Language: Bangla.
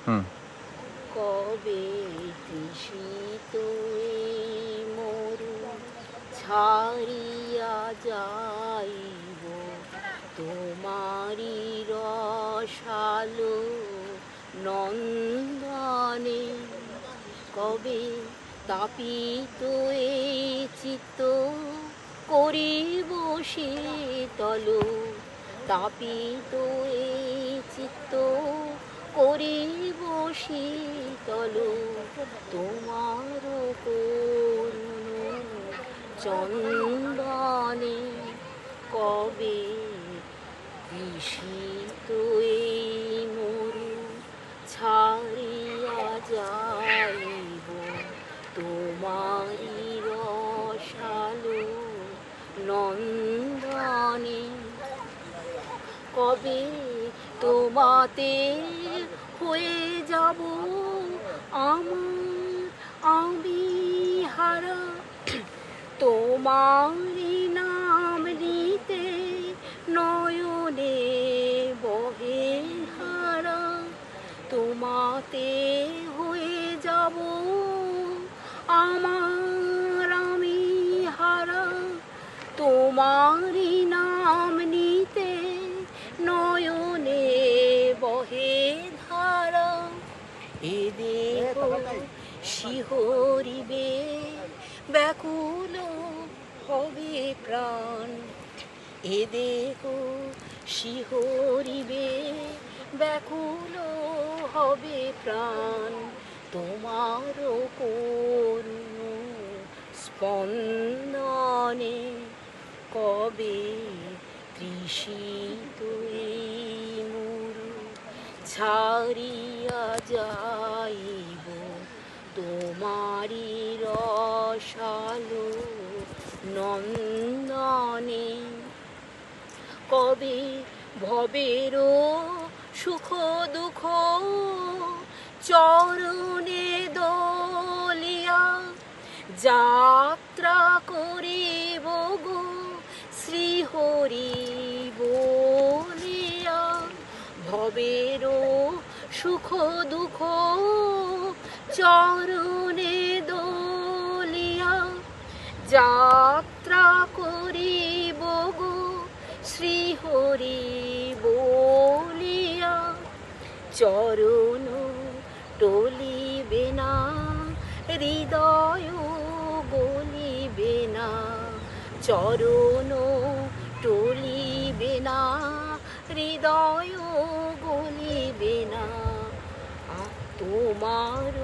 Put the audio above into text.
কবে তৃষিত এই মরু ছাড়িয়া যাইব তোমারি রসালো নন্দনে। কবে তাপিত এই চিত্ত করিব শীতল, তাপিত এই চিত্ত করিব শীতল তোমার করুণ চন্দনে। কবে তৃষিত এই মরু ছাড়িয়া যাইব তোমারি রসালো নন্দনে। কবে তোমাতে হয়ে যাব আমি হারা, তোমারি নাম নিতে নয়নে বহে হারা। তোমাতে হয়ে যাব আমি হারা, তোমারি নাম নিতে নয়নে বহে ধারা। এ দেহ শিহরিবে ব্যাকুল হবে প্রাণ, এ দেহ শিহরিবে ব্যাকুল হবে প্রাণ তোমার করুণ স্পন্দনে। কবে তৃষিত এই মরু ছাড়িয়া যাইব তোমারি রসালো নন্দনে। কবে ভবের সুখ দুঃখ চরণে দলিয়া যাত্রা করিব গো শ্রীহরি বলিয়া। ভবের সুখ দুঃখ চরণে দলিয়া যাত্রা করিব গো শ্রীহরি বলিয়া। চরণ টলিবে না হৃদয় গলিবে না, চরণ টলিবে না হৃদয় গলিবে না তোমার